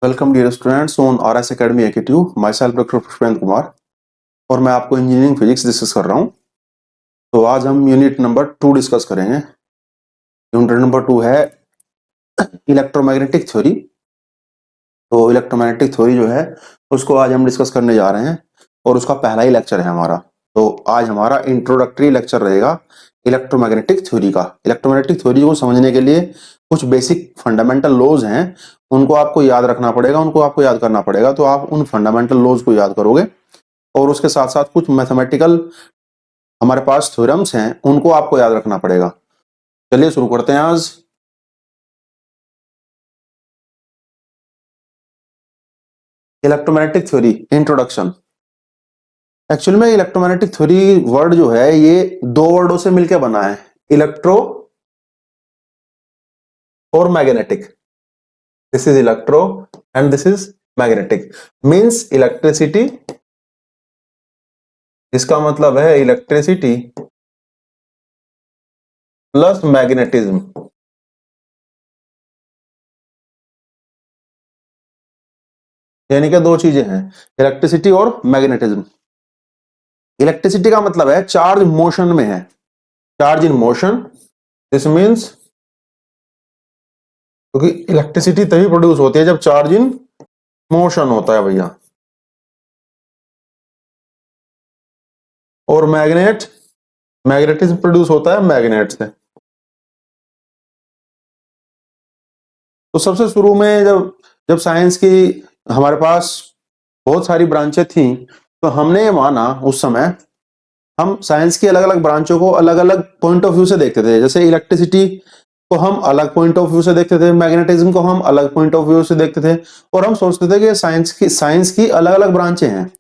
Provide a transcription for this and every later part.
Welcome dear students on RS academy AKTU. Myself doctor Pushpendra Kumar और मैं आपको engineering physics discuss कर रहा हूँ। तो आज हम यूनिट नंबर 2 डिस्कस करेंगे। यूनिट नंबर 2 है इलेक्ट्रोमैग्नेटिक थ्योरी। तो इलेक्ट्रोमैग्नेटिक थ्योरी जो है उसको आज हम डिस्कस करने जा रहे हैं और उसका पहला ही लेक्चर है हमारा। तो आज हमारा इंट्रोडक्टरी लेक्चर रहेगा इलेक्ट्रोमैग्नेटिक थ्योरी का। इलेक्ट्रोमैग्नेटिक थ्योरी को समझने के लिए कुछ बेसिक फंडामेंटल लॉज हैं, उनको आपको याद रखना पड़ेगा, उनको आपको याद करना पड़ेगा। तो आप उन फंडामेंटल लॉज को याद करोगे और उसके साथ साथ कुछ मैथमेटिकल हमारे पास थ्योरम्स हैं, उनको आपको याद रखना पड़ेगा। चलिए शुरू करते हैं आज। Electromagnetic theory introduction. एक्चुअल में इलेक्ट्रोमैग्नेटिक थ्योरी वर्ड जो है ये दो वर्डों से मिलकर बना है, इलेक्ट्रो और magnetic. This is electro and this is magnetic. Means electricity, इसका मतलब है इलेक्ट्रिसिटी प्लस मैग्नेटिज्म। यानी कि दो चीजें हैं, इलेक्ट्रिसिटी और मैग्नेटिज्म। इलेक्ट्रिसिटी का मतलब है चार्ज मोशन में है, charge in motion. This means क्योंकि इलेक्ट्रिसिटी तभी प्रोड्यूस होती है जब चार्ज इन मोशन होता है भैया। और मैग्नेटिज्म प्रोड्यूस होता है मैग्नेट से। तो सबसे शुरू में जब जब साइंस की हमारे पास बहुत सारी ब्रांचें थी, तो हमने ये माना उस समय, हम साइंस की अलग अलग ब्रांचों को अलग अलग पॉइंट ऑफ व्यू से देखते थे। जैसे इलेक्ट्रिसिटी को हम अलग पॉइंट ऑफ व्यू से देखते थे, मैग्नेटिज्म को हम अलग पॉइंट ऑफ व्यू से देखते थे, और हम सोचते थे कि साइंस की अलग अलग ब्रांचें हैं,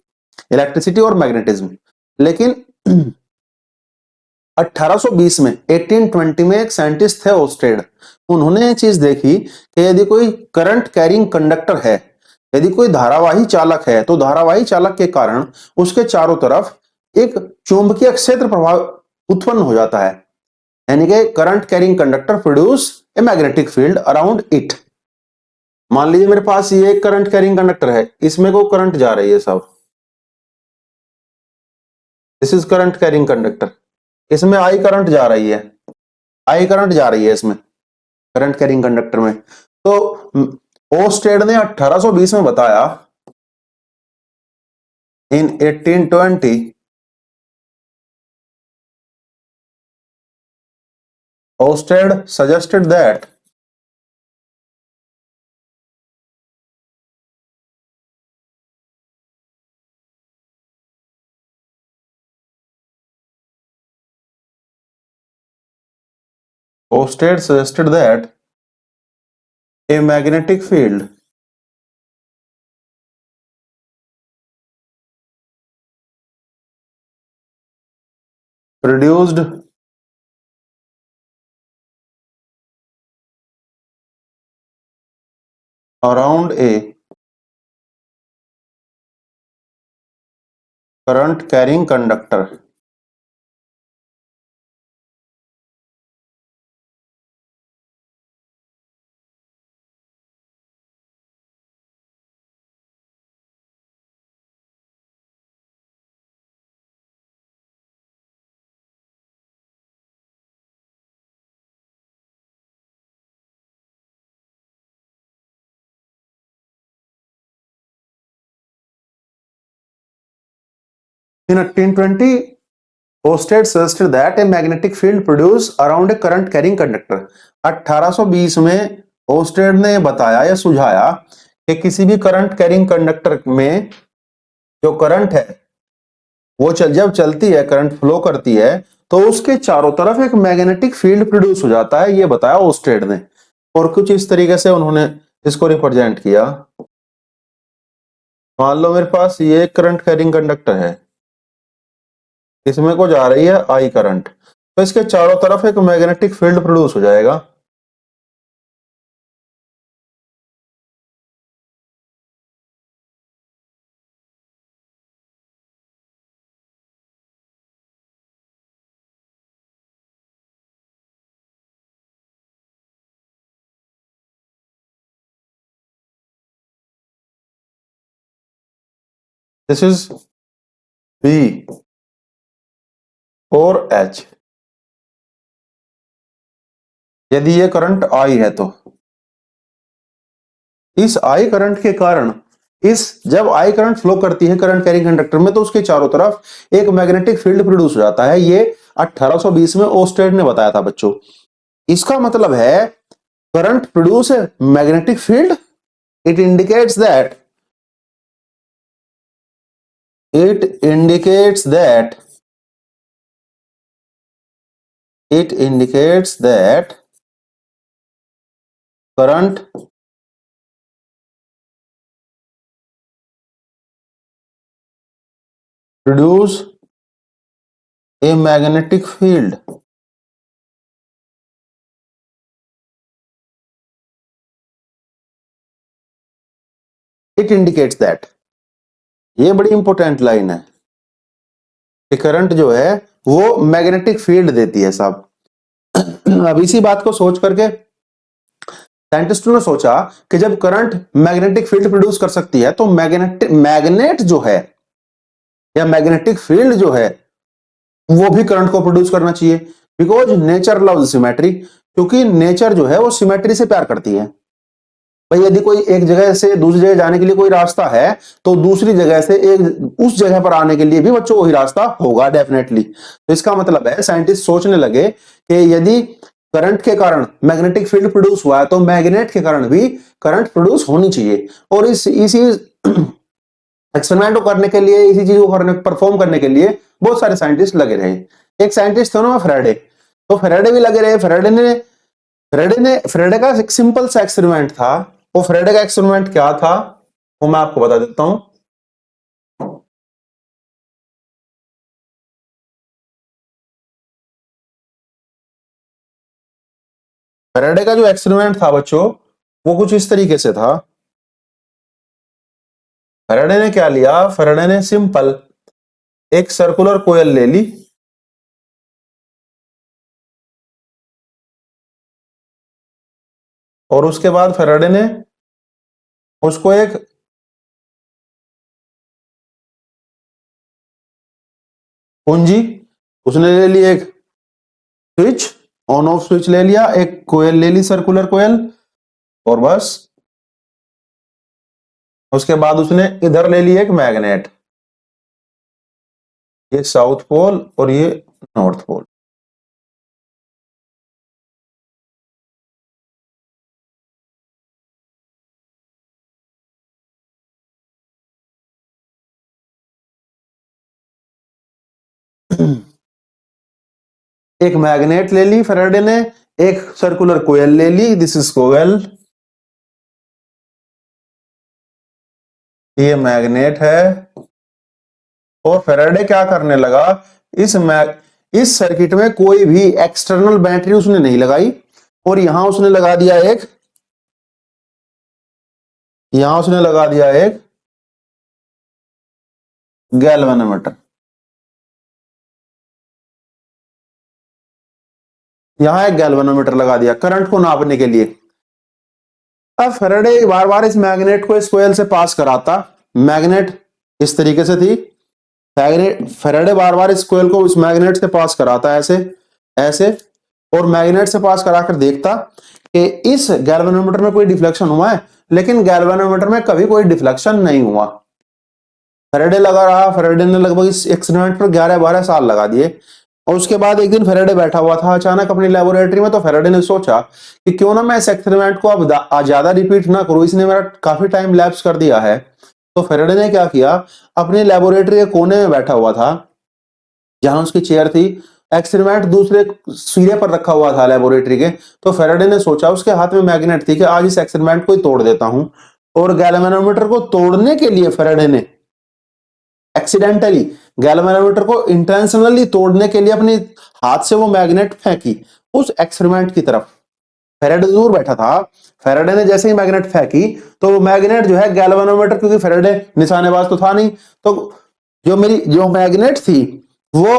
इलेक्ट्रिसिटी और मैग्नेटिज्म। लेकिन 1820 में 1820 में एक साइंटिस्ट थे ओस्टेड, उन्होंने ये चीज देखी कि यदि कोई करंट कैरिंग कंडक्टर है, यदि कोई धारावाही चालक है, तो धारावाही चालक के कारण उसके चारों तरफ एक चुंबकीय क्षेत्र प्रभाव उत्पन्न हो जाता है। यानी कि current carrying conductor produce a magnetic field around it. मान लीजिए मेरे पास ये एक करंट कैरिंग कंडक्टर है, इसमें को करंट जा रही है सब, this is current carrying conductor. इसमें आई करंट जा रही है, आई करंट जा रही है इसमें करंट कैरिंग कंडक्टर में। तो ओस्टेड ने 1820 में बताया, इन 1820 ousted suggested that ousted suggested that a magnetic field produced around a current carrying conductor. In 1820 Oersted suggested that a magnetic field produced around a current carrying conductor। 1820 में ousted ने बताया या सुझाया कि किसी भी करंट कैरिंग कंडक्टर में जो करंट है वो जब चलती है, करंट फ्लो करती है, तो उसके चारों तरफ एक मैग्नेटिक फील्ड प्रोड्यूस हो जाता है, ये बताया ओस्टेड ने। और कुछ इस तरीके से उन्होंने इसको रिप्रेजेंट किया। मान लो मेरे पास ये करंट कैरिंग कंडक्टर है, इसमें को जा रही है आई करंट, तो इसके चारों तरफ एक मैग्नेटिक फील्ड प्रोड्यूस हो जाएगा। दिस इज V और H। यदि ये करंट I है तो इस I करंट के कारण जब I करंट फ्लो करती है करंट कैरिंग कंडक्टर में, तो उसके चारों तरफ एक मैग्नेटिक फील्ड प्रोड्यूस हो जाता है। ये 1820 में ओस्टेड ने बताया था बच्चों। इसका मतलब है current produce a magnetic field, it indicates that it indicates that current produce a magnetic field। it indicates that, ये बड़ी इंपॉर्टेंट लाइन है कि करंट जो है वो मैग्नेटिक फील्ड देती है साहब। अब इसी बात को सोच करके साइंटिस्टों ने सोचा कि जब करंट मैग्नेटिक फील्ड प्रोड्यूस कर सकती है तो मैग्नेट जो है या मैग्नेटिक फील्ड जो है वो भी करंट को प्रोड्यूस करना चाहिए। बिकॉज नेचर लव्स सिमेट्री, क्योंकि नेचर जो है वो सिमेट्री से प्यार करती है। भाई यदि कोई एक जगह से दूसरी जगह जाने के लिए कोई रास्ता है तो दूसरी जगह से एक उस जगह पर आने के लिए भी बच्चों वही रास्ता होगा डेफिनेटली। तो इसका मतलब है साइंटिस्ट सोचने लगे कि यदि करंट के कारण मैग्नेटिक फील्ड प्रोड्यूस हुआ है तो मैग्नेट के कारण भी करंट प्रोड्यूस होनी चाहिए। और इसी एक्सपेरिमेंट को करने के लिए, इसी चीज को परफॉर्म करने के लिए बहुत सारे साइंटिस्ट लगे रहे। एक साइंटिस्ट थे ना फेराडे, तो फेराडे भी लगे रहे। फेराडे का एक सिंपल सा एक्सपेरिमेंट था। वो फेराडे का एक्सपेरिमेंट क्या था वो मैं आपको बता देता हूं। फेराडे का जो एक्सपेरिमेंट था बच्चों वो कुछ इस तरीके से था। फेराडे ने क्या लिया, फेराडे ने सिंपल एक सर्कुलर कोयल ले ली और उसके बाद फेराडे ने उसको एक कुंजी, उसने ले ली एक स्विच, ऑन ऑफ स्विच ले लिया, एक कोयल ले ली सर्कुलर कोयल, और बस उसके बाद उसने इधर ले ली एक मैग्नेट, ये साउथ पोल और ये नॉर्थ पोल। एक मैग्नेट ले ली फेराडे ने, एक सर्कुलर कोयल ले ली, दिस इज कोयल, ये मैग्नेट है। और फेराडे क्या करने लगा, इस सर्किट में कोई भी एक्सटर्नल बैटरी उसने नहीं लगाई और यहां उसने लगा दिया एक गैल्वेनोमीटर। यहां एक गैल्वेनोमीटर लगा दिया करंट को नापने के लिए। अब फेराडे बार बार इस मैग्नेट को इस कोयल से पास कराता, मैग्नेट इस तरीके से थी, फेराडे बार बार इस कोयल को इस मैग्नेट से पास कराता ऐसे ऐसे, और मैग्नेट से पास कराकर देखता कि इस गैल्वेनोमीटर में कोई डिफ्लेक्शन हुआ है, लेकिन गैल्वेनोमीटर में कभी कोई डिफ्लेक्शन नहीं हुआ। फेराडे लगा रहा, फेराडे ने लगभग इस एक्सपेरिमेंट पर 11-12 साल लगा दिए। और उसके बाद एक दिन फेराडे बैठा हुआ था अचानक अपनी लेबोरेटरी में, तो फेराडे ने सोचा कि क्यों ना मैं इस एक्सपेरिमेंट को अब ज्यादा रिपीट ना करूं, इसने मेरा काफी टाइम लैप्स कर दिया है। तो फेराडे ने क्या किया, अपनी लेबोरेटरी के कोने में बैठा हुआ था जहां उसकी चेयर थी, एक्सपेरिमेंट दूसरे सिरे पर रखा हुआ था लेबोरेटरी के। तो फेराडे ने सोचा, उसके हाथ में मैग्नेट थी, कि आज इस एक्सपेरिमेंट को ही तोड़ देता हूं। और गैल्वेनोमीटर को तोड़ने के लिए फेराडे ने एक्सीडेंटली गैल्वेनोमीटर को इंटेंशनली तोड़ने के लिए अपने हाथ से वो मैग्नेट फेंकी उस एक्सपेरिमेंट की तरफ। फेराडे दूर बैठा था, फेराडे ने जैसे ही मैग्नेट फेंकी तो वो मैग्नेट जो है गैल्वेनोमीटर, क्योंकि फेराडे निशानेबाज तो था नहीं, तो जो मैग्नेट थी वो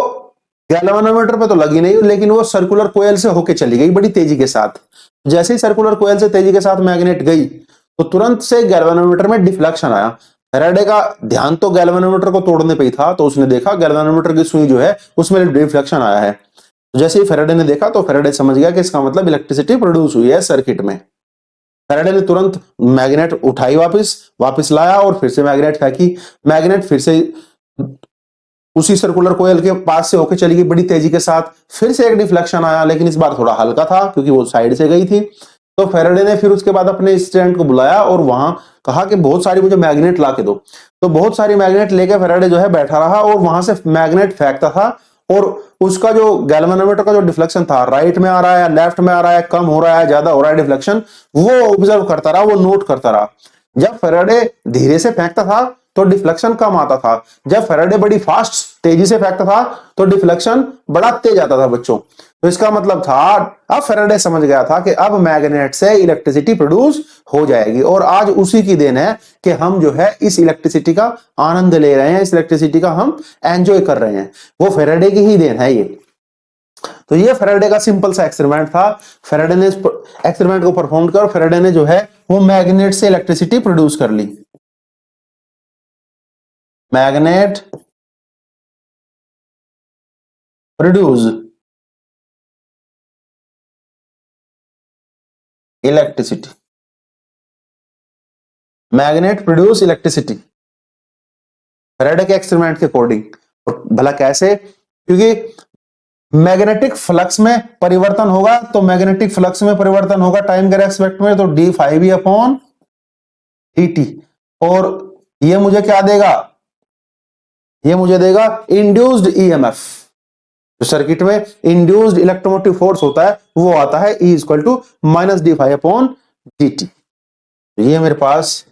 गैल्वेनोमीटर पे तो लगी नहीं, लेकिन वो सर्कुलर कोयल से होके चली गई बड़ी तेजी के साथ। जैसे ही सर्कुलर कोयल से तेजी के साथ मैग्नेट गई तो तुरंत से गैल्वेनोमीटर में डिफ्लेक्शन आया। फैराडे का ध्यान तो गैल्वेनोमीटर को तोड़ने पे ही था, तो उसने देखा गैल्वेनोमीटर की सुई जो है उसमें रिफ्लेक्शन आया है। तो जैसे ही फैराडे ने देखा तो फैराडे समझ गया कि इसका मतलब इलेक्ट्रिसिटी प्रोड्यूस हुई है सर्किट में। फैराडे ने तुरंत मैग्नेट उठाई, वापस लाया और फिर से मैग्नेट फेंकी। मैग्नेट फिर से उसी सर्कुलर कोयल के पास से होकर चली गई बड़ी तेजी के साथ। फिर से एक डिफ्लेक्शन आया, लेकिन इस बार थोड़ा हल्का था क्योंकि वो साइड से गई थी। तो फैराडे ने फिर उसके बाद अपने स्टूडेंट को बुलाया और वहां कहा कि बहुत सारी मुझे मैग्नेट ला के दो। तो बहुत सारी मैग्नेट लेकर फैराडे जो है बैठा रहा और वहां से मैग्नेट फेंकता था, और उसका जो गैल्वेनोमीटर का जो डिफ्लेक्शन था, राइट में आ रहा है, लेफ्ट में आ रहा है, कम हो रहा है, ज्यादा हो रहा है डिफ्लेक्शन, वो ऑब्जर्व करता रहा, वो नोट करता रहा। जब फैराडे धीरे से फेंकता था तो डिफ्लेक्शन कम आता था, जब फैराडे बड़ी फास्ट तेजी से फेंकता था तो डिफ्लेक्शन बड़ा तेज आता था बच्चों। तो इसका मतलब था, अब फैराडे समझ गया था कि अब मैग्नेट से इलेक्ट्रिसिटी प्रोड्यूस हो जाएगी, और आज उसी की देन है कि हम जो है इस इलेक्ट्रिसिटी का आनंद ले रहे हैं, इस इलेक्ट्रिसिटी का हम एंजॉय कर रहे हैं। वो फैराडे की ही देन है ये। तो ये फैराडे का सिंपल सा एक्सपेरिमेंट था। फैराडे ने एक्सपेरिमेंट को परफॉर्म कर फैराडे ने जो है वो मैग्नेट से इलेक्ट्रिसिटी प्रोड्यूस कर ली। Magnet produce electricity, magnet produce electricity Faraday के एक्सपेरिमेंट के अकॉर्डिंग। भला कैसे? क्योंकि मैग्नेटिक फ्लक्स में परिवर्तन होगा, तो मैग्नेटिक फ्लक्स में परिवर्तन होगा टाइम के रेस्पेक्ट में, तो d phi upon d t. और ये मुझे क्या देगा? ये मुझे देगा इंड्यूस्ड ईएमएफ। जो सर्किट में इंड्यूस्ड इलेक्ट्रोमोटिव फोर्स होता है वो आता है E equal to minus d phi upon d t. ये मेरे पास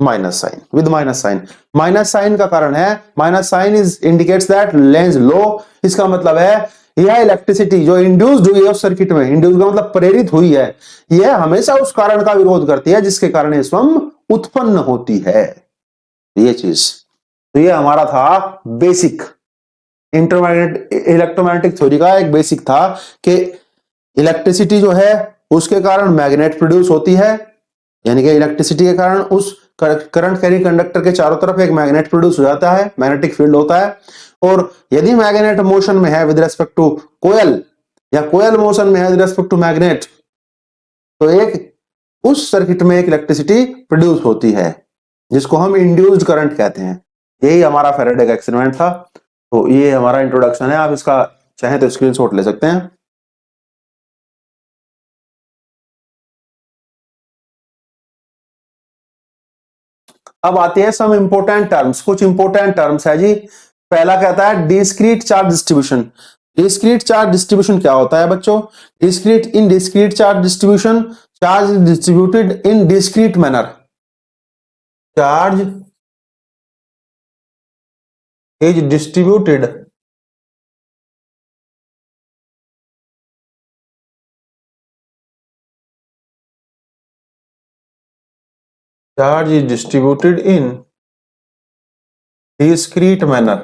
minus sign, with minus sign का कारण है, minus sign is indicates that Lenz law. इसका मतलब है यह इलेक्ट्रिसिटी जो इंड्यूस्ड हुई है उस सर्किट में, इंड्यूस का मतलब प्रेरित हुई है, यह हमेशा उस कारण का विरोध करती है जिसके कारण ये स्वयं उत्पन्न होती है। ये चीज, तो ये हमारा था बेसिक इलेक्ट्रोमैग्नेटिक थ्योरी का एक बेसिक था कि इलेक्ट्रिसिटी जो है उसके कारण मैग्नेट प्रोड्यूस होती है, यानी कि इलेक्ट्रिसिटी के कारण उस करंट कैरिंग कंडक्टर के चारों तरफ एक मैग्नेट प्रोड्यूस हो जाता है, मैग्नेटिक फील्ड होता है। और यदि मैग्नेट मोशन में है विद रेस्पेक्ट टू कोयल, या कोयल मोशन में है विद रेस्पेक्ट टू मैग्नेट, तो एक उस सर्किट में एक इलेक्ट्रिसिटी प्रोड्यूस होती है जिसको हम इंड्यूस्ड करंट कहते हैं। यही हमारा फैराडे का एक्सपेरिमेंट था। तो ये हमारा इंट्रोडक्शन है, आप इसका चाहे तो स्क्रीनशॉट ले सकते हैं। अब आते हैं सम इंपोर्टेंट टर्म्स, कुछ इंपोर्टेंट टर्म्स है जी। पहला कहता है discrete charge distribution. Discrete charge distribution क्या होता है बच्चों? Discrete charge distribution, charge distributed in discrete manner. Charge is distributed charge is distributed in discrete manner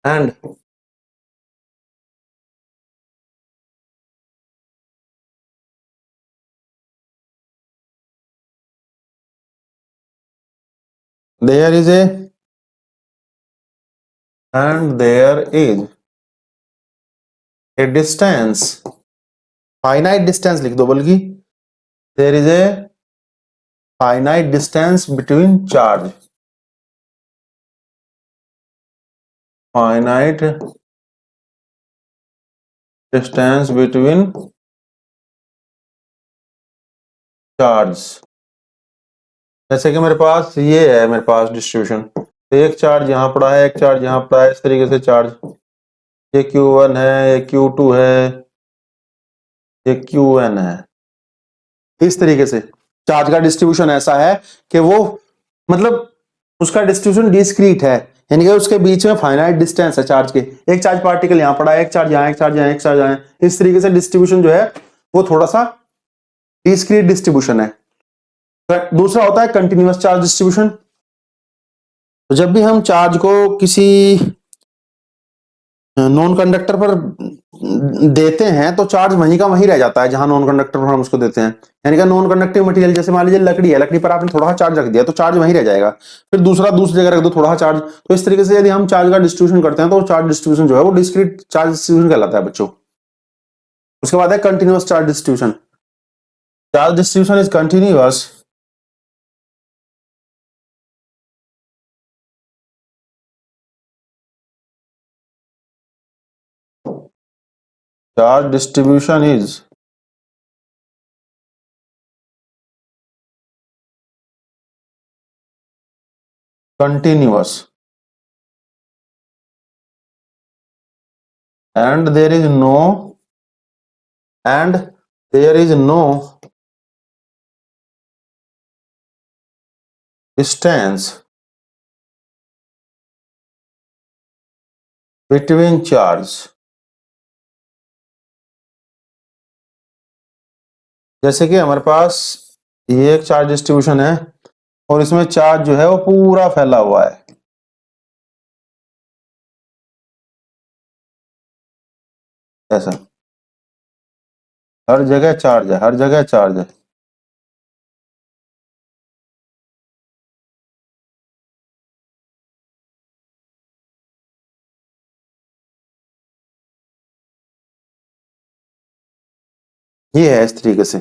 and there is a distance, finite distance लिख दो, बल्कि there is a finite distance between charge, finite distance between charges। जैसे कि मेरे पास ये है, मेरे पास distribution, तो एक चार्ज यहाँ पड़ा है, एक चार्ज यहाँ पड़ा है, इस तरीके से चार्ज, ये Q1 है, ये Q2 है, ये Qn है। इस तरीके से चार्ज का डिस्ट्रीब्यूशन ऐसा है कि वो मतलब उसका डिस्ट्रीब्यूशन डिस्क्रीट है, यानी कि उसके बीच में फाइनाइट डिस्टेंस है चार्ज के। एक चार्ज पार्टिकल यहाँ पड़ा है, एक चार्ज यहाँ, एक चार्ज यहाँ, एक चार्ज यहाँ, इस तरीके से डिस्ट्रीब्यूशन जो है वो थोड़ा सा डिस्क्रीट डिस्ट्रीब्यूशन है। दूसरा होता है कंटिन्यूअस चार्ज डिस्ट्रीब्यूशन। तो जब भी हम चार्ज को किसी नॉन कंडक्टर पर देते हैं तो चार्ज वहीं का वहीं रह जाता है जहां नॉन कंडक्टर पर हम उसको देते हैं। यानी कि नॉन कंडक्टिव मटेरियल जैसे मान लीजिए लकड़ी है, लकड़ी पर आपने थोड़ा सा चार्ज रख दिया तो चार्ज वहीं रह जाएगा, फिर दूसरी जगह रख दो थोड़ा सा चार्ज। तो इस तरीके से यदि हम चार्ज का डिस्ट्रीब्यूशन करते हैं तो चार्ज डिस्ट्रीब्यूशन जो है वो डिस्क्रीट चार्ज डिस्ट्रीब्यूशन कहलाता है बच्चों। उसके बाद है continuous charge distribution. Charge distribution is continuous charge distribution is continuous and there is no distance between charge। जैसे कि हमारे पास ये एक चार्ज डिस्ट्रीब्यूशन है और इसमें चार्ज जो है वो पूरा फैला हुआ है ऐसा, हर जगह चार्ज है, हर जगह चार्ज है। ये है इस तरीके से,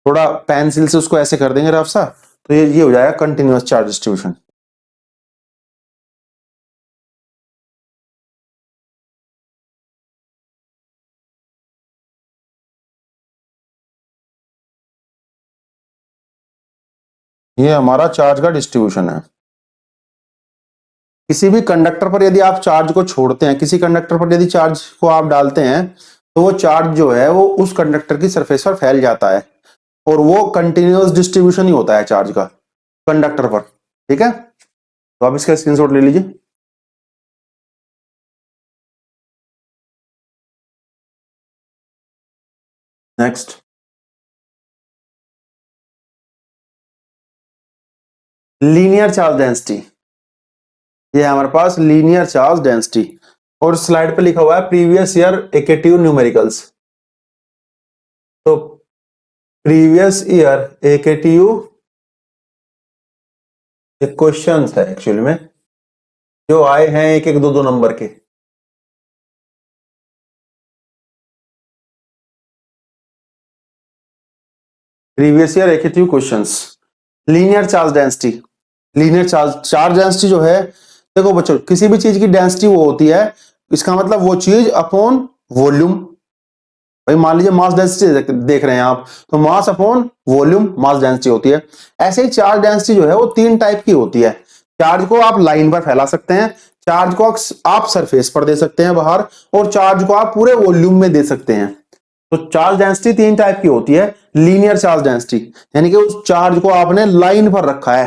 थोड़ा पेंसिल से उसको ऐसे कर देंगे रफ सा तो ये हो जाएगा कंटिन्यूअस चार्ज डिस्ट्रीब्यूशन। ये हमारा चार्ज का डिस्ट्रीब्यूशन है। किसी भी कंडक्टर पर यदि आप चार्ज को छोड़ते हैं, किसी कंडक्टर पर यदि चार्ज को आप डालते हैं तो वो चार्ज जो है वो उस कंडक्टर की सरफेस पर फैल जाता है और वो कंटिन्यूअस डिस्ट्रीब्यूशन ही होता है चार्ज का कंडक्टर पर। ठीक है, तो आप इसका स्क्रीनशॉट ले लीजिए। Next, linear charge density. ये है हमारे पास लीनियर चार्ज डेंसिटी और स्लाइड पे लिखा हुआ है प्रीवियस ईयर एकेटिव न्यूमेरिकल्स। तो प्रीवियस ईयर एकेटिव क्वेश्चन है एक्चुअली में जो आए हैं एक एक दो दो नंबर के। Previous year AKTU questions. Linear charge density, linear charge density जो है, देखो बच्चों किसी भी चीज की डेंसिटी वो होती है, इसका मतलब वो चीज अपॉन वॉल्यूम। भाई मान लीजिए मास डेंसिटी देख रहे हैं आप, तो mass upon volume mass density होती है। ऐसे ही चार्ज डेंसिटी जो है वो तीन टाइप की होती है। चार्ज को आप लाइन पर फैला सकते हैं, चार्ज को आप सरफेस पर दे सकते हैं बाहर, और चार्ज को आप पूरे वॉल्यूम में दे सकते हैं। तो चार्ज डेंसिटी तीन टाइप की होती है। लीनियर चार्ज डेंसिटी यानी कि उस चार्ज को आपने लाइन पर रखा है,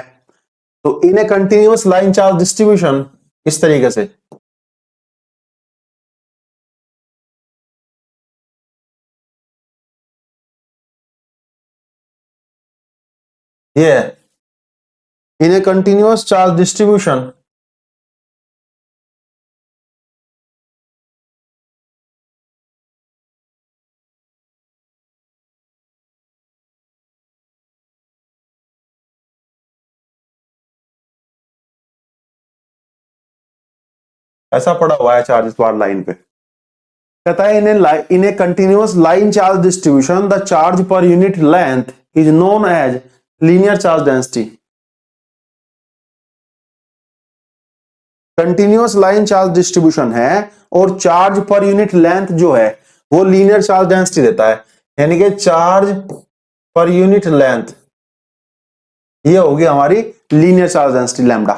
तो in a continuous line charge distribution इस तरीके से। ये in a continuous charge distribution ऐसा पड़ा हुआ है चार्ज बार लाइन पे। कहता है in a continuous line charge distribution the charge per unit length is known as linear charge density. Continuous line charge distribution है और चार्ज पर यूनिट लेंथ जो है वो लीनियर चार्ज डेंसिटी देता है, यानी कि चार्ज पर यूनिट लेंथ ये होगी हमारी लीनियर चार्ज डेंसिटी लैम्डा।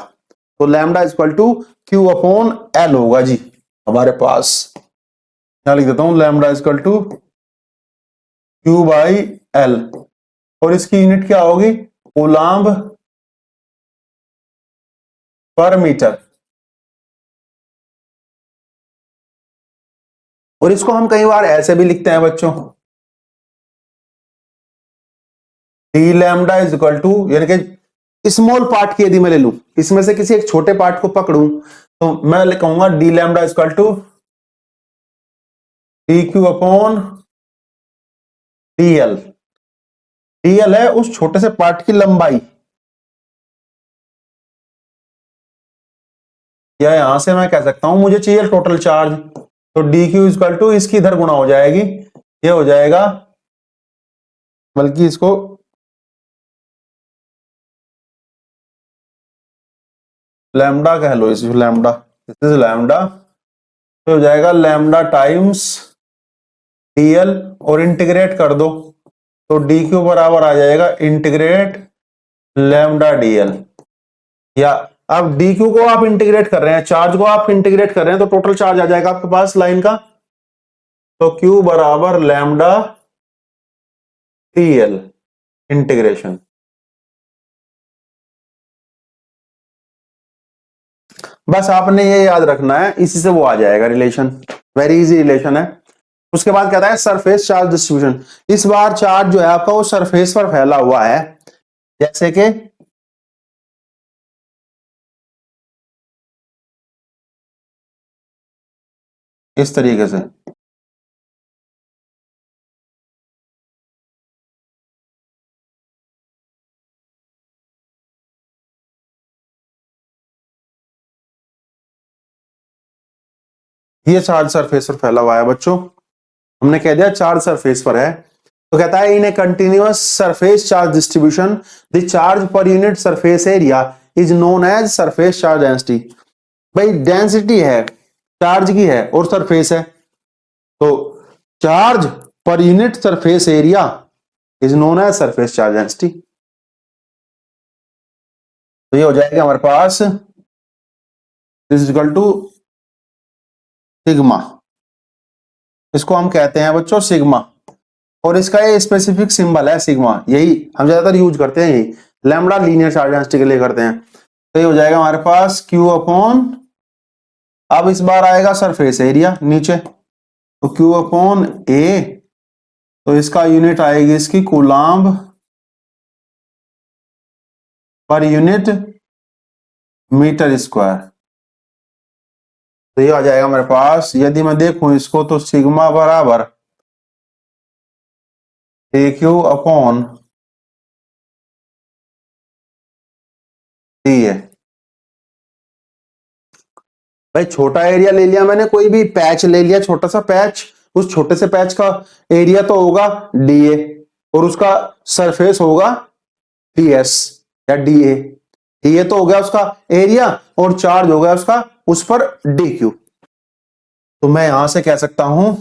तो lambda equal to Q upon L होगा जी हमारे पास। क्या लिख देता हूं, lambda equal to Q by L, और इसकी यूनिट क्या होगी, कूलम्ब पर मीटर। और इसको हम कई बार ऐसे भी लिखते हैं बच्चों, D lambda is equal to, यानी कि स्मॉल पार्ट की यदि मैं ले लूं, इसमें से किसी एक छोटे पार्ट को पकड़ूं तो मैं कहूंगा D lambda is equal to D Q upon DL. DL है उस छोटे से पार्ट की लंबाई, या यहां से मैं कह सकता हूं मुझे चाहिए टोटल चार्ज, तो डी क्यू इक्वल टू इसकी इधर गुणा हो जाएगी, ये हो जाएगा, बल्कि इसको लैम्डा कह लो, इस लैम्डा, दिस इज लैम्डा, तो हो जाएगा लैम्डा टाइम्स डीएल, और इंटीग्रेट कर दो तो डी क्यू बराबर आ जाएगा इंटीग्रेट लैम्डा डीएल। या अब डी क्यू को आप इंटीग्रेट कर रहे हैं, चार्ज को आप इंटीग्रेट कर रहे हैं, तो टोटल चार्ज आ जाएगा आपके पास लाइन का, तो क्यू बराबर लैम्डा डीएल इंटीग्रेशन। बस आपने ये याद रखना है, इसी से वो आ जाएगा रिलेशन, वेरी इजी रिलेशन है। उसके बाद कहता है सरफेस चार्ज डिस्ट्रीब्यूशन। इस बार चार्ज जो है आपका वो सरफेस पर फैला हुआ है, जैसे कि इस तरीके से, ये चार्ज सरफेस पर फैला हुआ है बच्चों, हमने कह दिया चार्ज सरफेस पर है। तो कहता है in a continuous surface charge distribution the charge per unit surface area is known as surface charge density. भाई डेंसिटी है, चार्ज की है और सरफेस है, तो charge per unit surface area is known as surface charge density. तो ये हो जाएगा हमारे पास this is equal to sigma, इसको हम कहते हैं बच्चों सिग्मा, और इसका ये स्पेसिफिक सिंबल है सिग्मा, यही हम ज्यादातर यूज करते हैं, यही लैम्बडा लीनियर चार्ज डेंसिटी के लिए करते हैं। तो ये हो जाएगा हमारे पास Q अपॉन, अब इस बार आएगा सरफेस एरिया नीचे, तो Q अपॉन ए, तो इसका यूनिट आएगी इसकी coulomb per unit metre square. तो ये आ जाएगा हमारे पास, यदि मैं देखूं इसको तो सिग्मा बराबर ए क्यू अपॉन डी है। भाई छोटा एरिया ले लिया मैंने, कोई भी पैच ले लिया, छोटा सा पैच, उस छोटे से पैच का एरिया तो होगा डीए, और उसका सरफेस होगा डीएस या डीए। ये तो हो गया उसका एरिया, और चार्ज हो गया उसका उस पर डी क्यू। तो मैं यहां से कह सकता हूं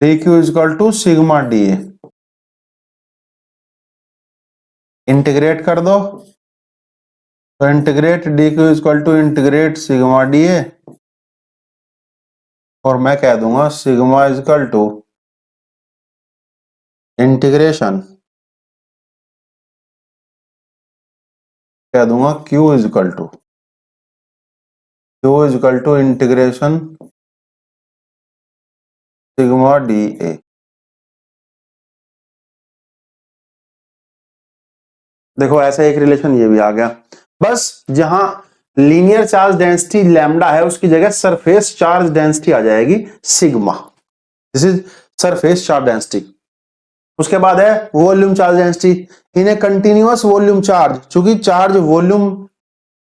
D Q is equal to sigma D A, integrate कर दो तो integrate D Q is equal to integrate sigma D A, और मैं कह दूंगा sigma is equal to integration, कह दूंगा Q is equal to integration sigma D A. देखो ऐसा एक रिलेशन ये भी आ गया। बस जहां लीनियर चार्ज डेंसिटी लैम्डा है उसकी जगह सरफेस चार्ज डेंसिटी आ जाएगी sigma, this is surface charge density. उसके बाद है volume charge density in a continuous volume charge, चूंकि चार्ज वॉल्यूम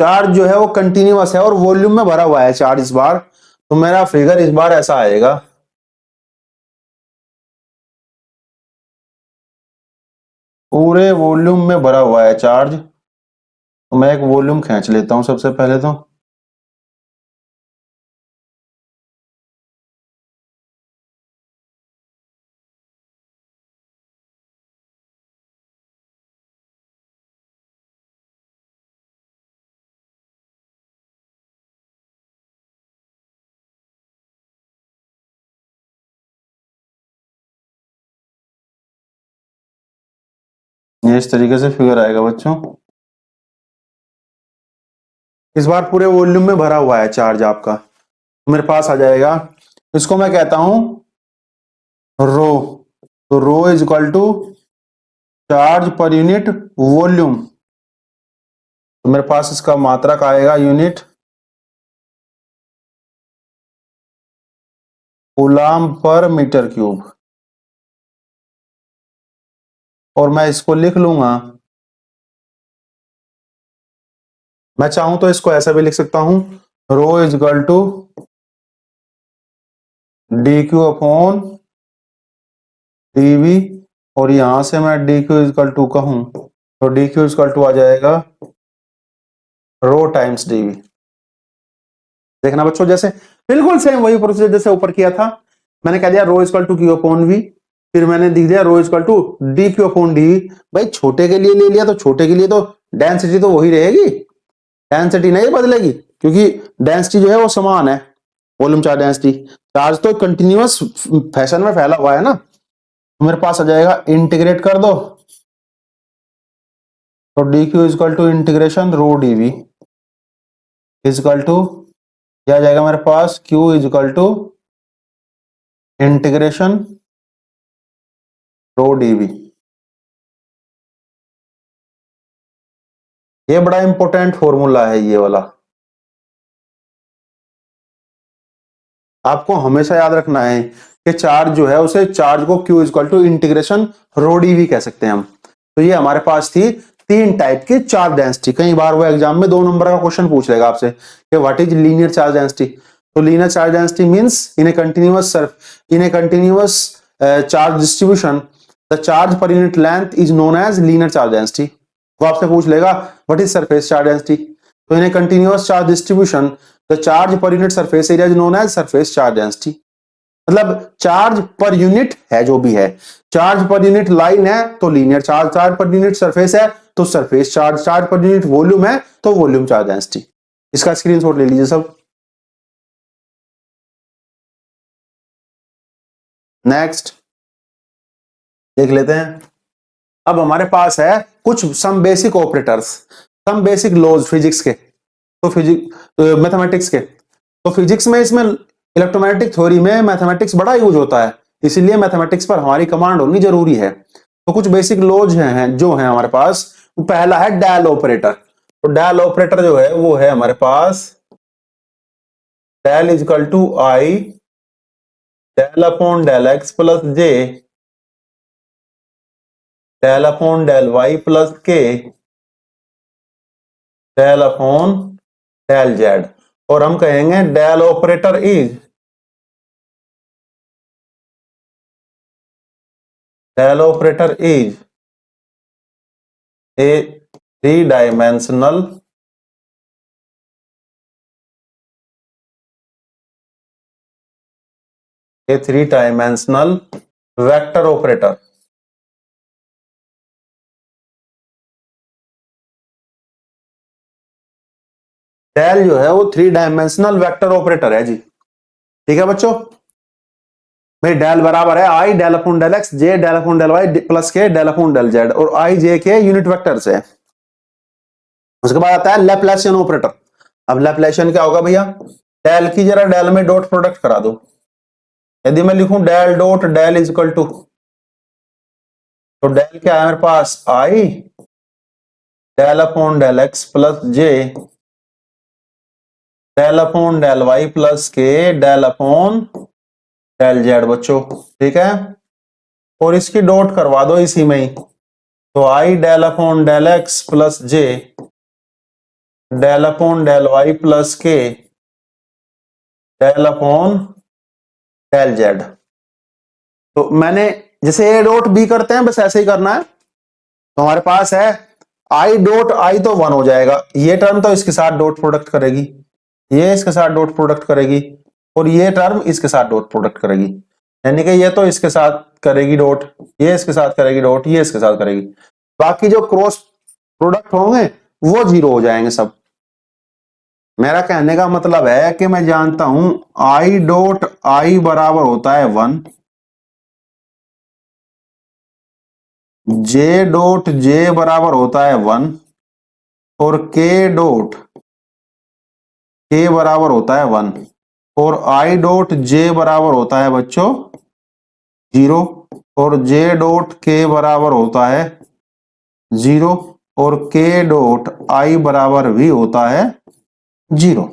चार्ज जो है वो कंटिन्यूअस है और वॉल्यूम में भरा हुआ है चार्ज इस बार, तो मेरा फिगर इस बार ऐसा आएगा, पूरे वॉल्यूम में भरा हुआ है चार्ज। तो मैं एक वॉल्यूम खींच लेता हूं सबसे पहले तो, ये इस तरीके से फिगर आएगा बच्चों। इस बार पूरे वॉल्यूम में भरा हुआ है चार्ज आपका, तो मेरे पास आ जाएगा, इसको मैं कहता हूं रो, तो rho is equal to charge per unit volume. तो मेरे पास इसका मात्रक आएगा unit coulomb per metre cube, और मैं इसको लिख लूंगा, मैं चाहूं तो इसको ऐसा भी लिख सकता हूं, rho is equal to D Q upon d v, और यहां से मैं d Q is equal to कहूं तो d Q is equal to आ जाएगा रो टाइम्स डीवी। देखना बच्चों, जैसे बिल्कुल सेम वही प्रोसीजर जैसे ऊपर किया था, मैंने कह दिया rho is equal to Q upon v, फिर मैंने लिख दिया rho is equal to D Q upon d v. भाई छोटे के लिए ले लिया तो छोटे के लिए तो डेंसिटी तो वही रहेगी, डेंसिटी नहीं बदलेगी, क्योंकि डेंसिटी जो है वो समान है, वॉल्यूम चार्ज डेंसिटी, चार्ज तो कंटिन्यूअस फैशन में फैला हुआ है ना। मेरे पास आ जाएगा, इंटीग्रेट कर दो तो d Q is equal to integration rho d v is equal to, क्या आ जाएगा मेरे पास, q is equal to integration rho d v. ये बड़ा इंपॉर्टेंट फॉर्मूला है ये वाला, आपको हमेशा याद रखना है कि चार्ज जो है उसे, चार्ज को Q is equal to integration rho DV कह सकते हैं हम। तो ये हमारे पास थी तीन टाइप की चार्ज डेंसिटी। कई बार वो एग्जाम में 2 नंबर का क्वेश्चन पूछ लेगा आपसे कि what is linear charge density. तो linear charge density means in a continuous charge distribution the charge per unit length is known as linear charge density. वो आपसे पूछ लेगा what is surface charge density. तो in a continuous charge distribution the charge per unit surface area is known as surface charge density. मतलब charge per unit है जो भी है, चार्ज पर यूनिट लाइन है तो linear charge, charge per unit surface है तो surface charge, charge per unit volume है तो वॉल्यूम चार्ज डेंसिटी। इसका स्क्रीनशॉट ले लीजिए सब। नेक्स्ट देख लेते हैं। अब हमारे पास है कुछ some basic operators, some basic laws physics के, तो मैथमेटिक्स के। तो फिजिक्स में, इसमें इलेक्ट्रोमैग्नेटिक थ्योरी में मैथमेटिक्स बड़ा यूज होता है, इसीलिए मैथमेटिक्स पर हमारी कमांड होनी जरूरी है। तो कुछ बेसिक लॉज हैं जो है हमारे पास। पहला है डेल ऑपरेटर। तो डेल ऑपरेटर जो है वो है हमारे पास del is equal to i del upon del x plus j del upon del y plus k del upon del z. और हम कहेंगे del operator is del operator is a three dimensional vector operator. Del जो है वो 3 dimensional vector operator है जी। ठीक है बच्चों, भाई डेल बराबर है i del upon del x j del upon del y plus k del upon del z, और आई जे के यूनिट वेक्टर्स है। उसके बाद आता है लैप्लासियन ऑपरेटर। अब लैप्लासियन क्या होगा भैया, डेल की जरा डेल में डॉट प्रोडक्ट करा दो। यदि मैं लिखूं del dot del is equal to, तो डेल क्या है मेरे पास, i del upon del x plus j del upon del y plus k del upon del z बच्चों। ठीक है, और इसकी डॉट करवा दो इसी में ही, तो i del upon del x plus j del upon del y plus k del upon del z. तो मैंने जैसे ए डॉट बी करते हैं बस ऐसे ही करना है। तो हमारे पास है आई डॉट आई तो 1 हो जाएगा, ये टर्म तो इसके साथ डॉट प्रोडक्ट करेगी, ये इसके साथ डॉट प्रोडक्ट करेगी, और ये टर्म इसके साथ डॉट प्रोडक्ट करेगी। यानी कि ये तो इसके साथ करेगी डॉट, ये इसके साथ करेगी डॉट, ये इसके साथ करेगी। बाकी जो क्रॉस प्रोडक्ट होंगे वो 0 हो जाएंगे सब। मेरा कहने का मतलब है कि मैं जानता हूं आई डॉट आई बराबर होता है 1, जे डॉट जे बराबर होता है 1, और के डॉट के बराबर होता है 1, और आई डॉट जे बराबर होता है बच्चों 0, और जे डॉट के बराबर होता है 0, और के डॉट आई बराबर भी होता है 0।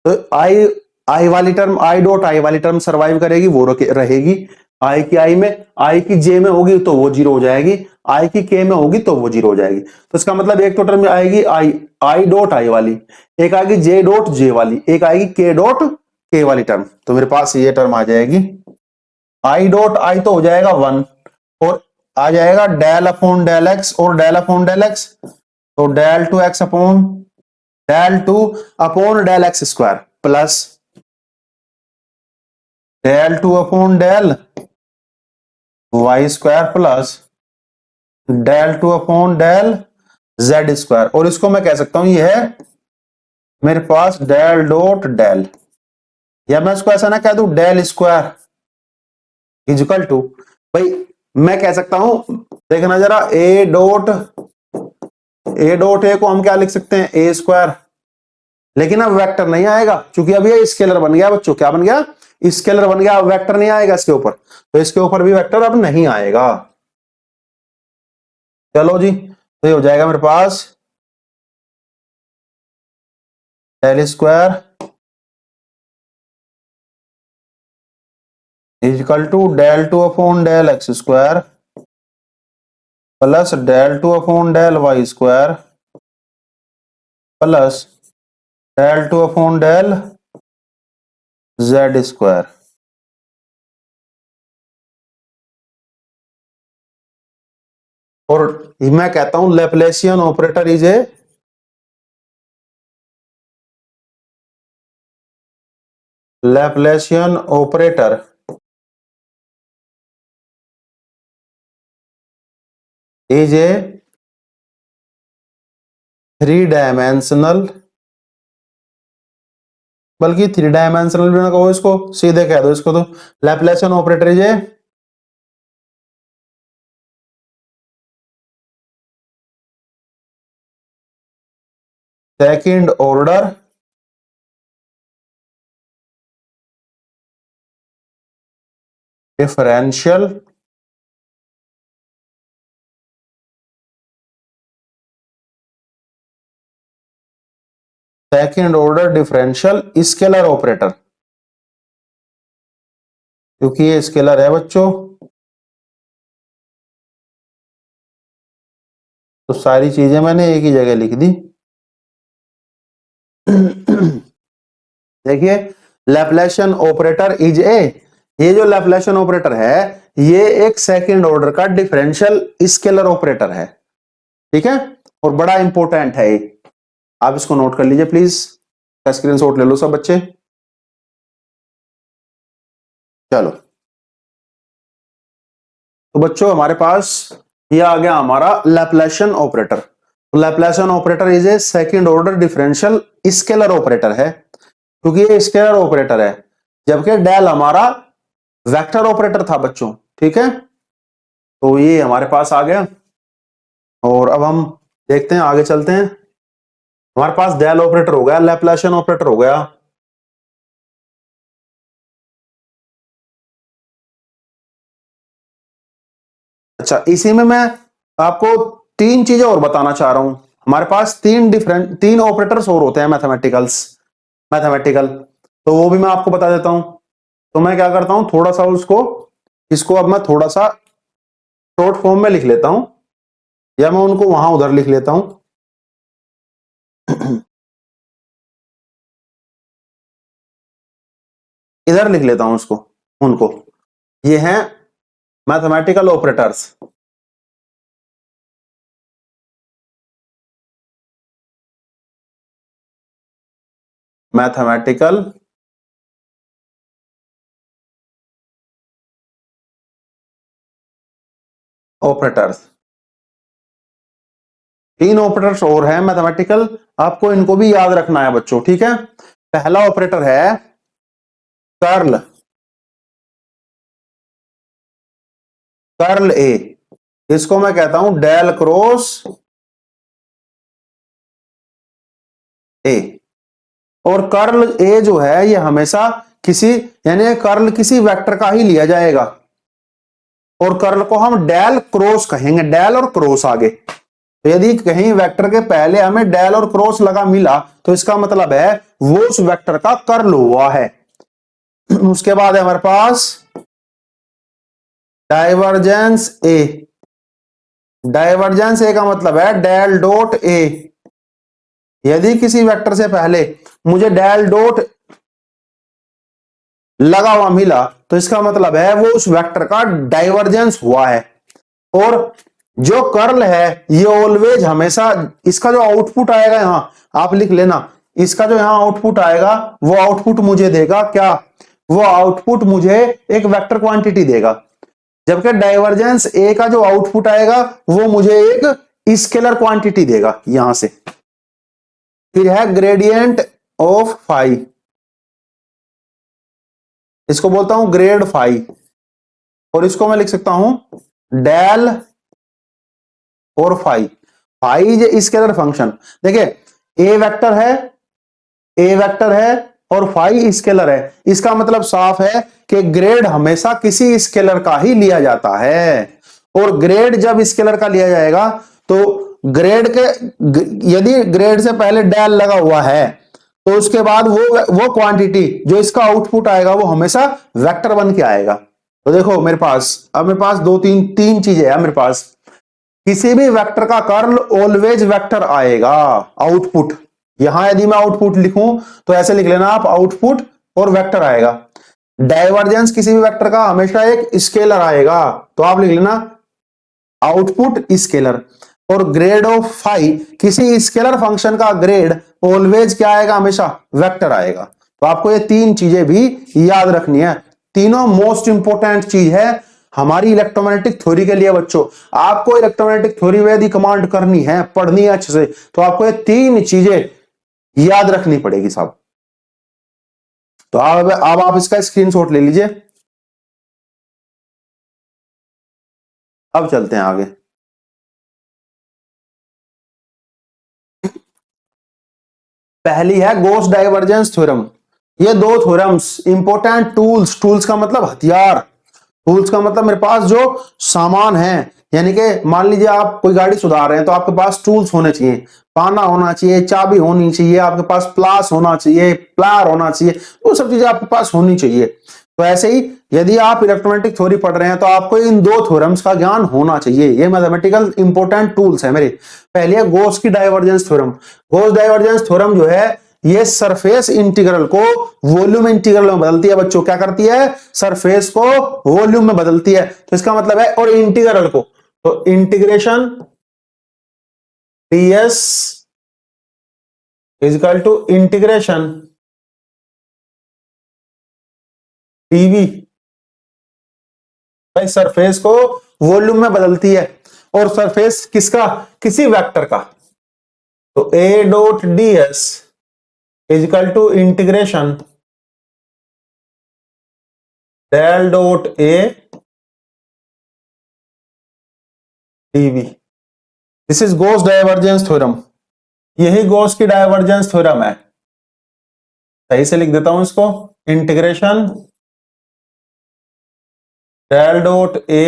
तो आई वाली टर्म, आई डॉट आई वाली टर्म सर्वाइव करेगी, वो रहेगी। आई की आई में, आई की जे में होगी तो वो 0 हो जाएगी, आई की के में होगी तो वो 0 हो जाएगी। तो इसका मतलब एक तो टर्म आएगी आई डॉट आई वाली, एक आएगी जे डॉट जे वाली, एक आएगी के डॉट के वाली टर्म। तो मेरे पास ये टर्म आ जाएगी, आई डॉट आई तो हो जाएगा 1, और आ जाएगा डेल अपॉन डेल एक्स और डेल अपॉन डेल एक्स, तो del two X upon del x square plus del two upon del Y square plus del two upon del Z square. और इसको मैं कह सकता हूं ये है मेरे पास डेल डॉट डेल, या मैं इसको ऐसा ना कह दूं डेल स्क्वायर इजिकल टू, भाई मैं कह सकता हूं, देखना जरा, ए डॉट ए को हम क्या लिख सकते हैं, ए स्क्वायर। लेकिन अब वेक्टर नहीं आएगा क्योंकि अब ये स्केलर बन गया बच्चों, क्या बन गया, स्केलर बन गया। अब वेक्टर नहीं आएगा इसके ऊपर, तो इसके ऊपर भी वेक्टर अब नहीं आएगा। चलो जी, तो ये हो जाएगा मेरे पास del square is equal to del two upon del x square plus del two upon del Y square plus del two upon del Z square. और मैं कहता हूं Laplacian operator is a Laplacian operator is a 3 dimensional, बल्कि 3 dimensional भी ना कहो इसको, सीधे कह दो इसको, तो Laplacian operator is A second order differential scalar operator, क्योंकि ये स्केलर है बच्चों, तो सारी चीजें मैंने एक ही जगह लिख दी। देखिए, लैप्लासियन ऑपरेटर इज ए, ये जो लैप्लासियन ऑपरेटर है ये एक सेकंड ऑर्डर का डिफरेंशियल स्केलर ऑपरेटर है, ठीक है, और बड़ा इंपॉर्टेंट है ये। आप इसको नोट कर लीजिए प्लीज, स्क्रीनशॉट ले लो सब बच्चे। चलो, तो बच्चों हमारे पास ये आ गया हमारा लैप्लासियन ऑपरेटर। तो Laplacian operator is A second order differential scalar operator है, क्योंकि ये स्केलर ऑपरेटर है, जबकि डेल हमारा वेक्टर ऑपरेटर था बच्चों, ठीक है। तो ये हमारे पास आ गया, और अब हम देखते हैं, आगे चलते हैं। हमारे पास डेल ऑपरेटर हो गया, लैप्लासियन ऑपरेटर हो गया। अच्छा, इसी में मैं आपको 3 चीजें और बताना चाह रहा हूं। हमारे पास 3 ऑपरेटर्स और होते हैं मैथमेटिकल, तो वो भी मैं आपको बता देता हूं। तो मैं क्या करता हूं, थोड़ा सा इसको अब मैं थोड़ा सा शॉर्ट फॉर्म में लिख लेता हूं, या मैं उनको वहां उधर लिख लेता हूं। इधर लिख लेता हूं उसको, उनको, ये हैं mathematical operators. Mathematical operators, 3 operators और हैं मैथमेटिकल, आपको इनको भी याद रखना है बच्चों, ठीक है। पहला ऑपरेटर है कर्ल, कर्ल ए, इसको मैं कहता हूं डेल क्रॉस ए। और कर्ल ए जो है ये हमेशा किसी, यानी कर्ल किसी वेक्टर का ही लिया जाएगा, और कर्ल को हम डेल क्रॉस कहेंगे, डेल और क्रॉस आगे। तो यदि कहीं वेक्टर के पहले हमें डेल और क्रॉस लगा मिला तो इसका मतलब है वो उस वेक्टर का कर्ल हुआ है। उसके बाद है हमारे पास डाइवर्जेंस ए। डाइवर्जेंस ए का मतलब है डेल डॉट ए। यदि किसी वेक्टर से पहले मुझे डेल डॉट लगा हुआ मिला तो इसका मतलब है वो उस वेक्टर का डाइवर्जेंस हुआ है। और जो कर्ल है ये ऑलवेज हमेशा, इसका जो आउटपुट आएगा यहां आप लिख लेना, इसका जो यहां आउटपुट आएगा वो आउटपुट मुझे देगा क्या, वो आउटपुट मुझे एक वेक्टर क्वांटिटी देगा। जबकि डाइवर्जेंस ए का जो आउटपुट आएगा वो मुझे एक स्केलर क्वांटिटी देगा यहां से। फिर है ग्रेडियंट ऑफ फाई, इसको बोलता हूं ग्रेड फाई, और इसको मैं लिख सकता हूं डेल और फाई। फाई जो स्केलर फंक्शन, देखिए ए वेक्टर है, ए वेक्टर है और फाई स्केलर है, इसका मतलब साफ है कि ग्रेड हमेशा किसी स्केलर का ही लिया जाता है। और ग्रेड जब स्केलर का लिया जाएगा तो ग्रेड के, यदि ग्रेड से पहले डेल लगा हुआ है तो उसके बाद वो क्वांटिटी जो इसका आउटपुट आएगा वो हमेशा वेक्टर बन के आएगा। तो देखो मेरे पास, अब मेरे पास दो तीन चीजें है मेरे पास। किसी भी वेक्टर का कर्ल ऑलवेज वेक्टर आएगा, आउटपुट। यहां यदि मैं आउटपुट लिखूं तो ऐसे लिख लेना आप, आउटपुट और वेक्टर आएगा। डाइवर्जेंस किसी भी वेक्टर का हमेशा एक स्केलर आएगा, तो आप लिख लेना आउटपुट स्केलर। और ग्रेड ऑफ फाई, किसी स्केलर फंक्शन का ग्रेड ऑलवेज क्या आएगा, हमेशा वेक्टर आएगा। तो आपको ये तीन चीजें भी याद रखनी है, तीनों मोस्ट इंपोर्टेंट चीज है हमारी इलेक्ट्रोमैग्नेटिक थ्योरी के लिए। बच्चों आपको इलेक्ट्रोमैग्नेटिक थ्योरी में यदि कमांड करनी है, पढ़नी है अच्छे से, तो आपको ये तीन चीजें याद रखनी पड़ेगी साहब। तो अब आप इसका स्क्रीनशॉट ले लीजिए। अब चलते हैं आगे। पहली है गॉस डाइवर्जेंस थ्योरम। ये दो थ्योरम्स इंपॉर्टेंट टूल्स, टूल्स का मतलब हथियार, टूल्स का मतलब मेरे पास जो सामान है, यानी कि मान लीजिए आप कोई गाड़ी सुधार रहे हैं तो आपके पास टूल्स होने चाहिए, पाना होना चाहिए, चाबी होनी चाहिए, आपके पास प्लास होना चाहिए, प्लायर होना चाहिए, वो सब चीजें आपके पास होनी चाहिए। तो ऐसे ही यदि आप इलेक्ट्रोमैग्नेटिक थ्योरी पढ़ रहे हैं तो आपको इन दो थ्योरम्स का ज्ञान होना चाहिए। ये मैथमेटिकल इंपॉर्टेंट टूल्स है मेरे। पहले है गॉस की divergence theorem. Gauss divergence theorem जो है ये सरफेस इंटीग्रल को वॉल्यूम इंटीग्रल में बदलती है। बच्चों क्या करती है, सरफेस को वॉल्यूम में बदलती है। तो इसका मतलब है, और इंटीग्रल को, तो integration ds is equal to integration dv। भाई सरफेस को वॉल्यूम में बदलती है, और सरफेस किसका, किसी वेक्टर का। तो a dot ds is equal to integration del dot a dv। This is Gauss divergence theorem. यही गॉस की डाइवर्जेंस थ्योरम है। सही से लिख देता हूं इसको, integration del dot a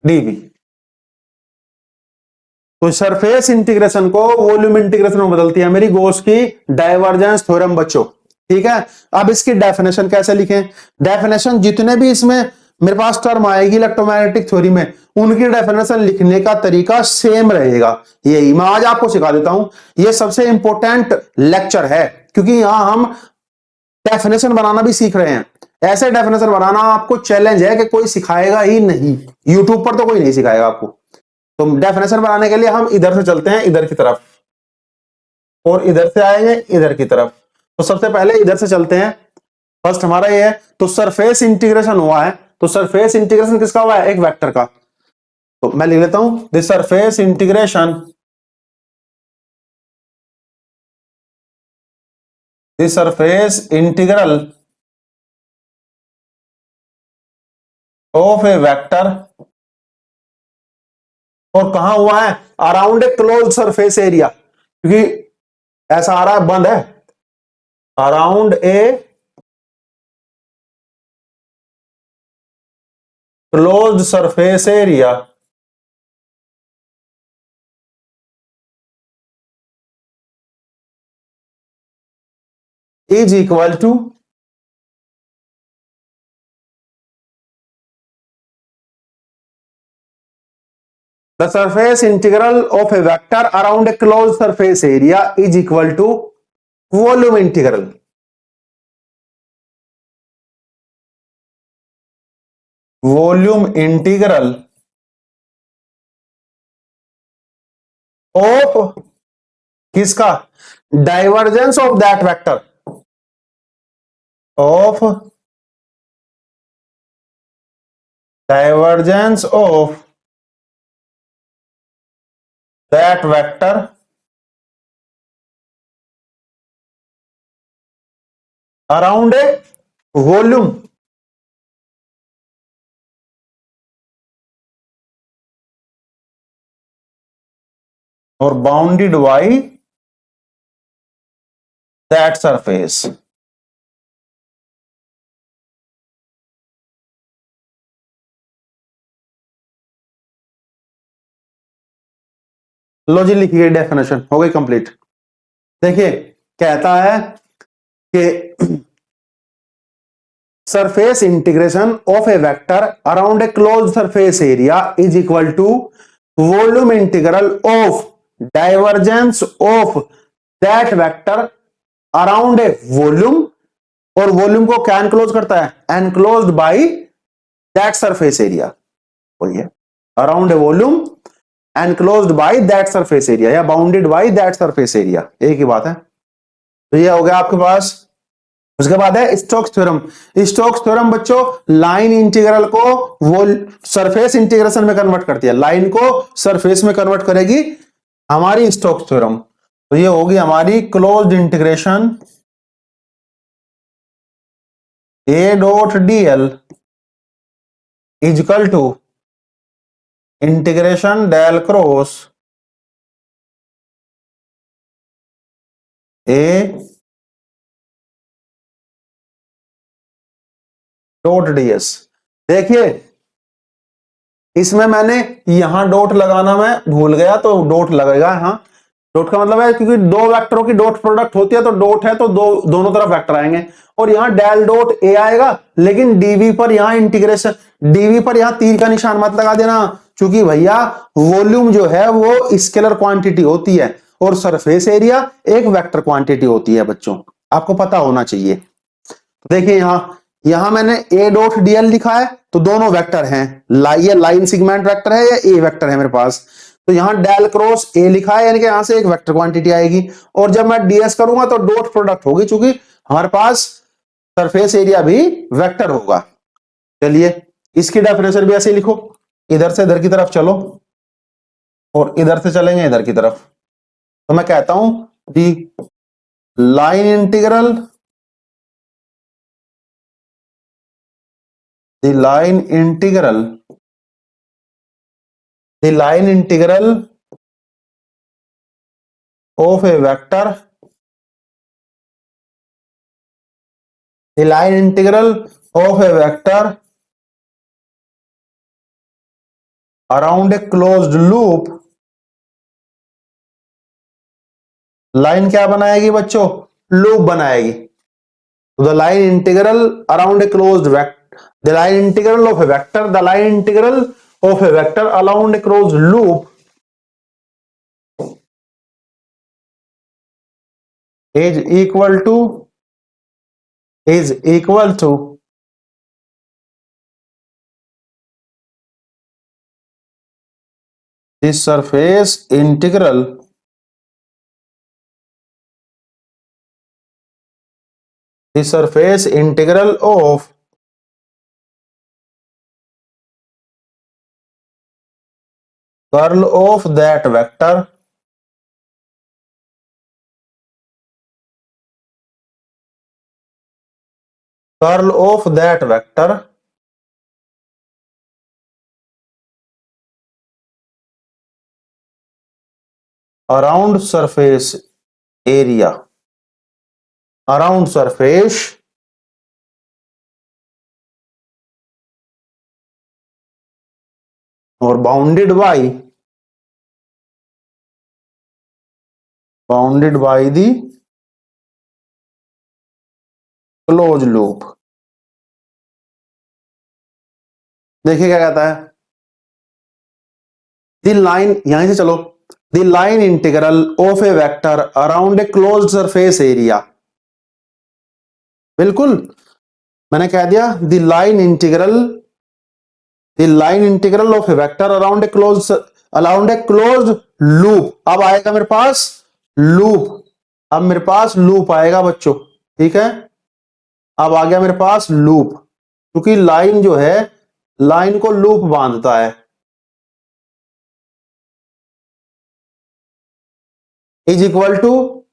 dv। तो सरफेस इंटीग्रेशन को वॉल्यूम इंटीग्रेशन में बदलती है मेरी गॉस की डाइवर्जेंस थ्योरम बच्चों। ठीक है, अब इसकी डेफिनेशन कैसे लिखें। डेफिनेशन जितने भी इसमें मेरे पास टर्म आएगी इलेक्ट्रोमैग्नेटिक थ्योरी में, उनकी डेफिनेशन लिखने का तरीका सेम रहेगा। यही मैं आज आपको सिखा देता हूं। यह सबसे इंपॉर्टेंट लेक्चर है, क्योंकि यहां हम डेफिनेशन बनाना भी सीख रहे हैं। ऐसे डेफिनेशन बनाना आपको चैलेंज है कि कोई सिखाएगा ही नहीं, यूट्यूब पर तो कोई नहीं सिखाएगा आपको। तो डेफिनेशन बनाने के लिए हम इधर से चलते हैं, इधर की तरफ, और इधर से आएंगे इधर की तरफ। तो सबसे पहले इधर से चलते हैं। फर्स्ट हमारा ये है, तो सरफेस इंटीग्रेशन हुआ है, तो सरफेस इंटीग्रेशन किसका हुआ है, एक वेक्टर का। तो मैं लिख लेता हूं this surface integration, this surface integral of a vector. और कहां हुआ है, around a close surface area, क्योंकि ऐसा आ रहा है बंद है, around a closed surface area is equal to the surface integral of a vector around a closed surface area is equal to volume integral of किसका divergence of that vector of divergence of that vector around a volume और bounded by that surface. लो जी लिखिए, definition हो गई complete. देखिए कहता है कि surface integration of a vector around a closed surface area is equal to volume integral of divergence of that vector around a volume, और वॉल्यूम को क्या एनक्लोज करता है, enclosed by that surface area. बोलिए around a volume enclosed by that surface area या bounded by that surface area, एक ही बात है। तो ये हो गया आपके पास। उसके बाद है स्टोक्स थ्योरम। स्टोक्स थ्योरम बच्चों लाइन इंटीग्रल को वो सरफेस इंटीग्रेशन में कन्वर्ट करती है, लाइन को सरफेस में कन्वर्ट करेगी हमारी स्टोक्स थ्योरम। तो ये होगी हमारी closed integration A dot DL is equal to integration del cross A dot DS. देखिए इसमें मैंने यहां डॉट लगाना मैं भूल गया तो डॉट लगेगा यहां। डॉट का मतलब है क्योंकि दो वेक्टरों की डॉट प्रोडक्ट होती है तो डॉट है तो दोनों तरफ वेक्टर आएंगे, और यहां डेल डॉट ए आएगा, लेकिन डीवी पर यहां इंटीग्रेशन, डीवी पर यहां तीर का निशान मत लगा देना, क्योंकि भैया वॉल्यूम जो है वो स्केलर क्वांटिटी होती है और सरफेस एरिया एक वेक्टर क्वांटिटी होती है बच्चों, आपको पता होना चाहिए। देखिए यहां मैंने ए डॉट डीएल लिखा है तो दोनों वेक्टर हैं, ये लाइन सिगमेंट वेक्टर है या ए वेक्टर है मेरे पास, तो यहां डेल क्रॉस ए लिखा है यानी कि यहां से एक वेक्टर क्वांटिटी आएगी, और जब मैं डीएस करूंगा तो डॉट प्रोडक्ट होगी क्योंकि हमारे पास सरफेस एरिया भी वेक्टर होगा। चलिए इसकी डेफिनेशन भी ऐसे लिखो, इधर से इधर की तरफ चलो और इधर से चलेंगे इधर की तरफ। तो मैं कहता हूं the line integral, the line integral of a vector, the line integral of a vector around a closed loop, line क्या बनाएगी बच्चों, लूप बनाएगी। तो the line integral around a closed vector, the line integral of a vector, the line integral of a vector around a closed loop is equal to the surface integral of curl of that vector around surface area। Around surface और bounded by the close loop. देखिए क्या कहता है, the line, यहां से चलो, the line integral of a vector around a close surface area. बिल्कुल, मैंने कह दिया the line integral of a vector around a close loop. अब आएगा मेरे पास लूप, अब मेरे पास लूप आएगा बच्चों, ठीक है। अब आ गया मेरे पास लूप, क्योंकि लाइन जो है, लाइन को लूप बांधता है। Is equal to,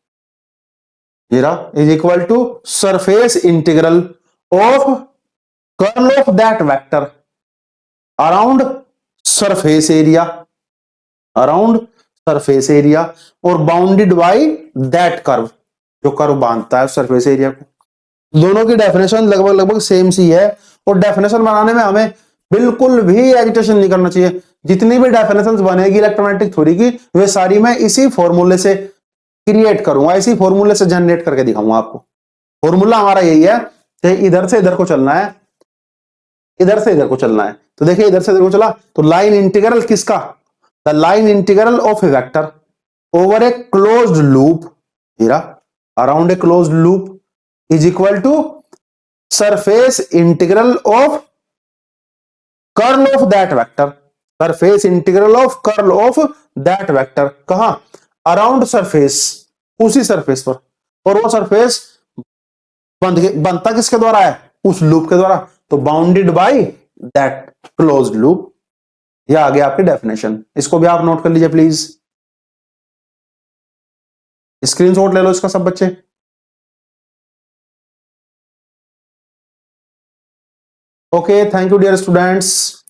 is equal to surface integral of curl of that vector around surface area, around surface area और बाउंडेड बाय दैट कर्व, जो कर्व बांधता है सरफेस एरिया को। दोनों की डेफिनेशन लगभग लगभग सेम सी है, और डेफिनेशन बनाने में हमें बिल्कुल भी एजिटेशन नहीं करना चाहिए। जितनी भी डेफिनेशंस बनेगी इलेक्ट्रोमैग्नेटिक थ्योरी की, वे सारी मैं इसी फॉर्मूले से क्रिएट करूंगा, इसी फॉर्मूले से जनरेट करके दिखाऊंगा आपको। फॉर्मूला हमारा यही है कि इधर से इधर को चलना है, इधर से इधर को चलना है। तो देखिए इधर से इधर को चला, तो लाइन इंटीग्रल किसका, the line integral of a vector over a closed loop, हीरा, around a closed loop is equal to surface integral of curl of that vector, surface integral of curl of that vector, कहां, around surface, उसी surface पर। और वो surface बनता किसके द्वारा है, उस लूप के द्वारा, तो bounded by that closed loop. ये आ गया आपकी डेफिनेशन, इसको भी आप नोट कर लीजिए प्लीज, स्क्रीनशॉट ले लो इसका सब बच्चे। Okay, thank you dear students.